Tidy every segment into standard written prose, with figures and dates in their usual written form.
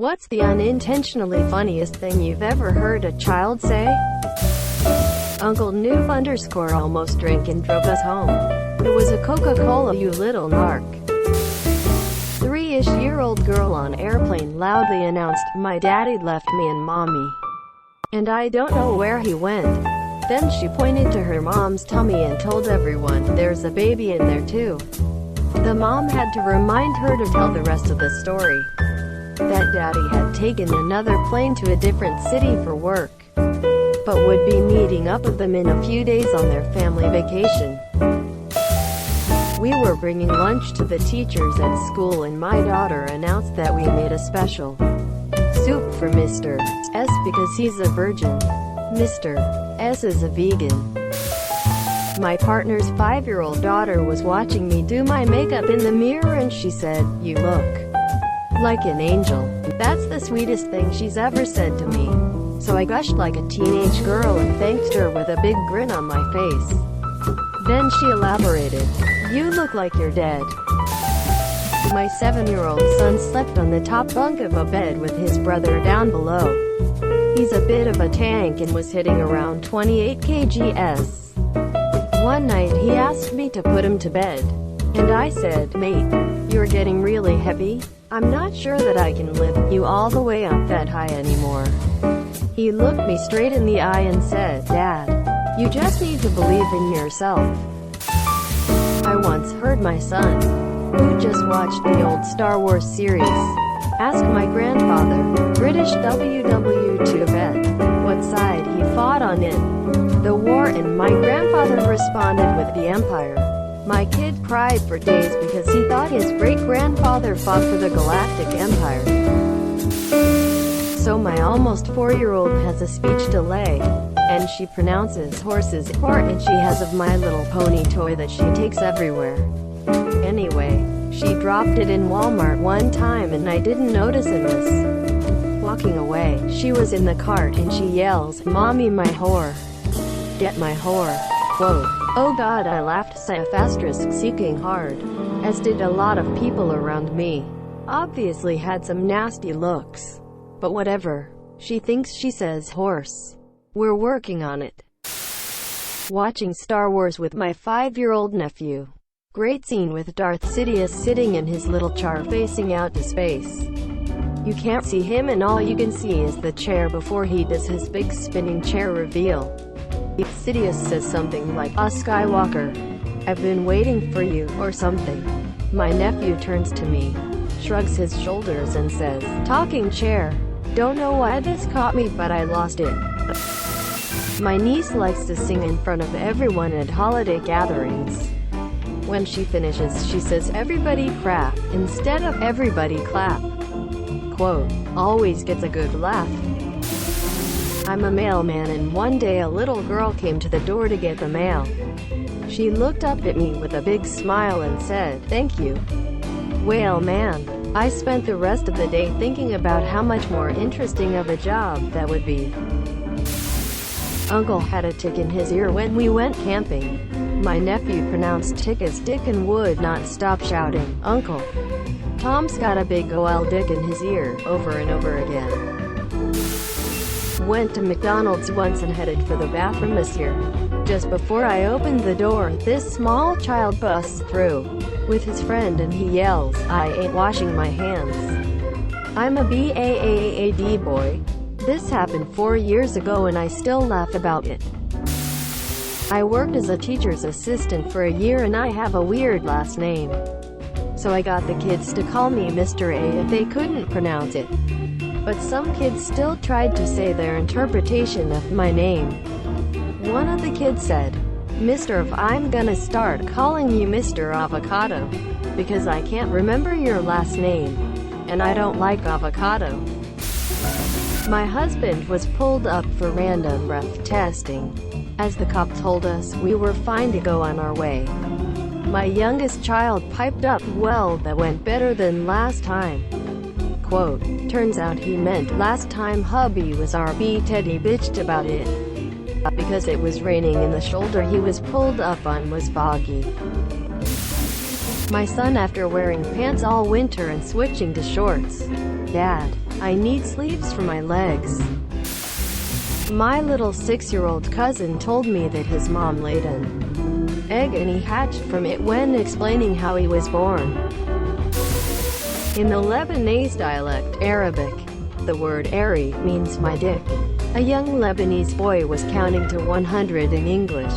What's the unintentionally funniest thing you've ever heard a child say? Uncle Noob _ almost drank and drove us home. It was a Coca-Cola, you little narc. 3-ish-year-old girl on airplane loudly announced, "My daddy left me and mommy. And I don't know where he went." Then she pointed to her mom's tummy and told everyone, "There's a baby in there too." The mom had to remind her to tell the rest of the story. That daddy had taken another plane to a different city for work, but would be meeting up with them in a few days on their family vacation. We were bringing lunch to the teachers at school and my daughter announced that we made a special soup for Mr. S because he's a virgin. Mr. S is a vegan. My partner's 5-year-old daughter was watching me do my makeup in the mirror and she said, "You look like an angel." That's the sweetest thing she's ever said to me. So I gushed like a teenage girl and thanked her with a big grin on my face. Then she elaborated, "You look like you're dead." My 7-year-old son slept on the top bunk of a bed with his brother down below. He's a bit of a tank and was hitting around 28 kgs. One night he asked me to put him to bed, and I said, "Mate, you're getting really heavy. I'm not sure that I can lift you all the way up that high anymore." He looked me straight in the eye and said, "Dad, you just need to believe in yourself." I once heard my son, who just watched the old Star Wars series, ask my grandfather, British WW2 vet, what side he fought on in the war, and my grandfather responded with the Empire. My kid cried for days because he thought his great-grandfather fought for the Galactic Empire. So my almost 4-year-old has a speech delay, and she pronounces horses "hort," and she has a My Little Pony toy that she takes everywhere. Anyway, she dropped it in Walmart one time and I didn't notice and was walking away. She was in the cart and she yells, "Mommy, my whore. Get my whore." Quote. Oh God, I laughed seeking hard, as did a lot of people around me. Obviously had some nasty looks. But whatever. She thinks she says horse. We're working on it. Watching Star Wars with my 5-year-old nephew. Great scene with Darth Sidious sitting in his little char facing out to space. You can't see him and all you can see is the chair before he does his big spinning chair reveal. Sidious says something like, "A Skywalker, I've been waiting for you," or something. My nephew turns to me, shrugs his shoulders and says, "Talking chair. Don't know why this caught me but I lost it." My niece likes to sing in front of everyone at holiday gatherings. When she finishes she says, "Everybody clap," instead of "Everybody clap." Quote, always gets a good laugh. I'm a mailman and one day a little girl came to the door to get the mail. She looked up at me with a big smile and said, "Thank you." Well man, I spent the rest of the day thinking about how much more interesting of a job that would be. Uncle had a tick in his ear when we went camping. My nephew pronounced tick as dick and would not stop shouting, "Uncle, Tom's got a big ol' dick in his ear," over and over again. Went to McDonald's once and headed for the bathroom this year. Just before I opened the door, this small child busts through with his friend and he yells, "I ain't washing my hands." I'm a BAAAD boy. This happened 4 years ago and I still laugh about it. I worked as a teacher's assistant for a year and I have a weird last name. So I got the kids to call me Mr. A if they couldn't pronounce it. But some kids still tried to say their interpretation of my name. One of the kids said, "Mr. If I'm gonna start calling you Mr. Avocado, because I can't remember your last name, and I don't like avocado." My husband was pulled up for random breath testing. As the cop told us, we were fine to go on our way. My youngest child piped up, "Well, that went better than last time." Quote, turns out he meant last time hubby was RB Teddy bitched about it. Because it was raining and the shoulder he was pulled up on was boggy. My son after wearing pants all winter and switching to shorts. Dad, I need sleeves for my legs. My little 6-year-old cousin told me that his mom laid an egg and he hatched from it when explaining how he was born. In the Lebanese dialect, Arabic, the word "ari" means my dick. A young Lebanese boy was counting to 100 in English.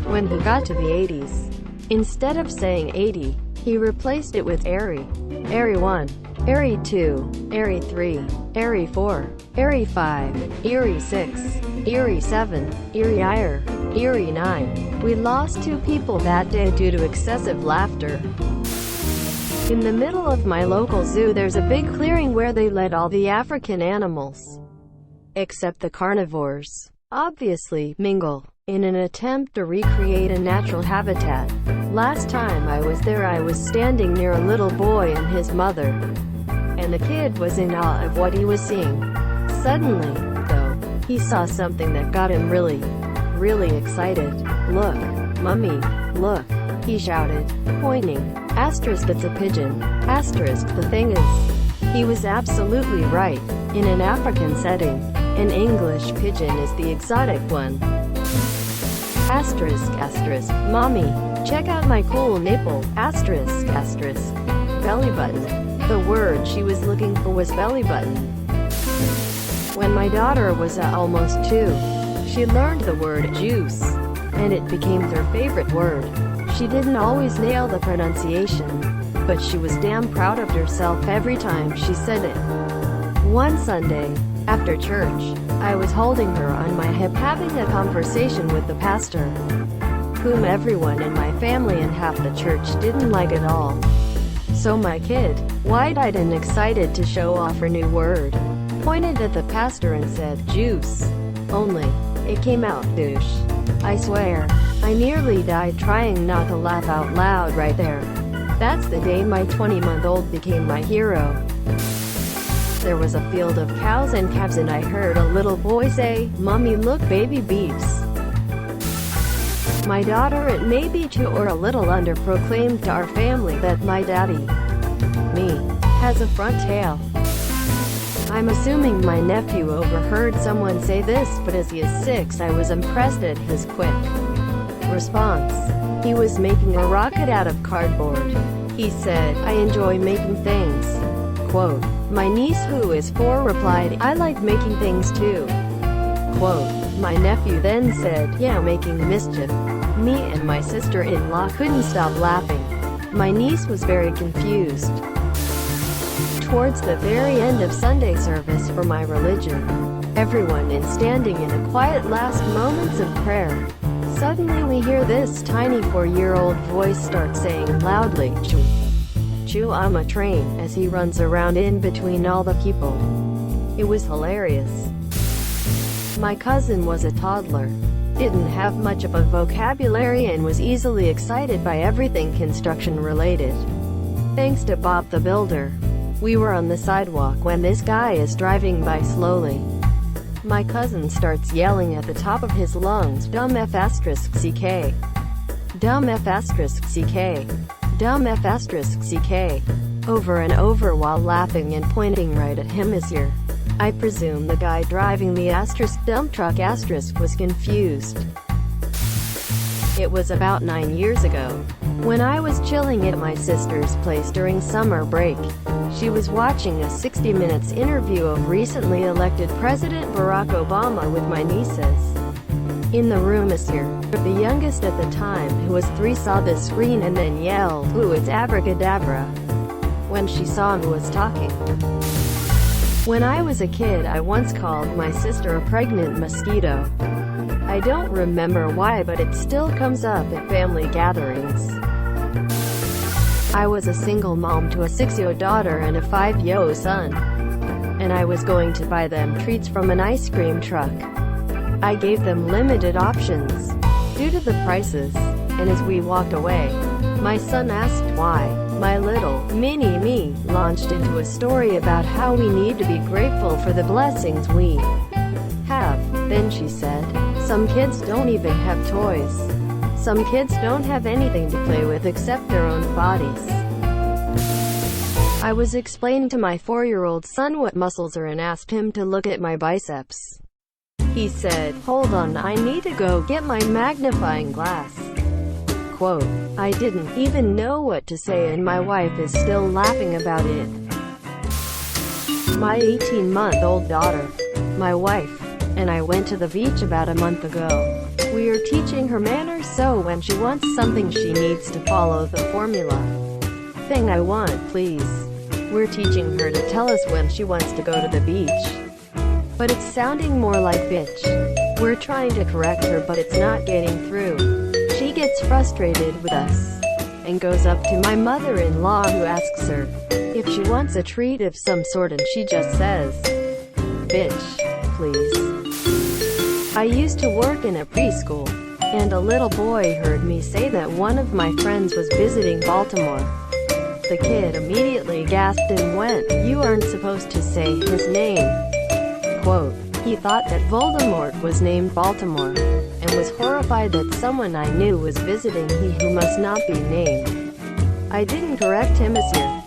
When he got to the 80s, instead of saying 80, he replaced it with "ari." "Ari 1, Ari 2, Ari 3, Ari 4, Ari 5, Ari 6, Ari 7, Ari Ire, Ari 9. We lost 2 people that day due to excessive laughter. In the middle of my local zoo there's a big clearing where they let all the African animals, except the carnivores, obviously, mingle, in an attempt to recreate a natural habitat. Last time I was there I was standing near a little boy and his mother, and the kid was in awe of what he was seeing. Suddenly, though, he saw something that got him really excited. "Look, Mummy, look," he shouted, pointing. Asterisk, it's a pigeon. Asterisk, the thing is, he was absolutely right. In an African setting, an English pigeon is the exotic one. Asterisk, asterisk, Mommy, check out my cool nipple. Asterisk, asterisk, belly button. The word she was looking for was belly button. When my daughter was almost 2, she learned the word juice, and it became her favorite word. She didn't always nail the pronunciation, but she was damn proud of herself every time she said it. One Sunday, after church, I was holding her on my hip having a conversation with the pastor, whom everyone in my family and half the church didn't like at all. So my kid, wide-eyed and excited to show off her new word, pointed at the pastor and said, "Juice." Only, it came out douche. I swear, I nearly died trying not to laugh out loud right there. That's the day my 20-month-old became my hero. There was a field of cows and calves and I heard a little boy say, "Mommy, look, baby beefs." My daughter, it may be 2 or a little under, proclaimed to our family that my daddy, me, has a front tail. I'm assuming my nephew overheard someone say this, but as he is 6 I was impressed at his quick response. He was making a rocket out of cardboard. He said, "I enjoy making things." Quote, my niece who is 4 replied, "I like making things too." Quote, my nephew then said, "Yeah, making mischief." Me and my sister-in-law couldn't stop laughing. My niece was very confused. Towards the very end of Sunday service for my religion, everyone is standing in a quiet last moments of prayer. Suddenly we hear this tiny 4-year-old voice start saying loudly, "Choo, choo, I'm a train," as he runs around in between all the people. It was hilarious. My cousin was a toddler, didn't have much of a vocabulary and was easily excited by everything construction related. Thanks to Bob the Builder, we were on the sidewalk when this guy is driving by slowly. My cousin starts yelling at the top of his lungs, "Dumb F asterisk CK. Dumb F asterisk CK. Dumb F asterisk CK." Over and over while laughing and pointing right at him his ear. I presume the guy driving the asterisk dump truck asterisk was confused. It was about 9 years ago, when I was chilling at my sister's place during summer break. She was watching a 60 Minutes interview of recently elected President Barack Obama with my nieces. In the room is here. The youngest at the time, who was 3, saw the screen and then yelled, "Ooh, it's abracadabra," when she saw who was talking. When I was a kid I once called my sister a pregnant mosquito. I don't remember why, but it still comes up at family gatherings. I was a single mom to a 6-year-old daughter and a 5-year-old son, and I was going to buy them treats from an ice cream truck. I gave them limited options due to the prices, and as we walked away, my son asked why. My little mini me launched into a story about how we need to be grateful for the blessings we have. Then she said, "Some kids don't even have toys. Some kids don't have anything to play with except their own bodies." I was explaining to my 4-year-old son what muscles are and asked him to look at my biceps. He said, "Hold on, I need to go get my magnifying glass." Quote, I didn't even know what to say and my wife is still laughing about it. My 18-month-old daughter, my wife, and I went to the beach about a month ago. We are teaching her manners, so when she wants something she needs to follow the formula. Thing I want, please. We're teaching her to tell us when she wants to go to the beach. But it's sounding more like bitch. We're trying to correct her but it's not getting through. She gets frustrated with us and goes up to my mother-in-law who asks her if she wants a treat of some sort and she just says, "Bitch, please." I used to work in a preschool, and a little boy heard me say that one of my friends was visiting Baltimore. The kid immediately gasped and went, "You aren't supposed to say his name." Quote, he thought that Voldemort was named Baltimore, and was horrified that someone I knew was visiting he who must not be named. I didn't correct him as here.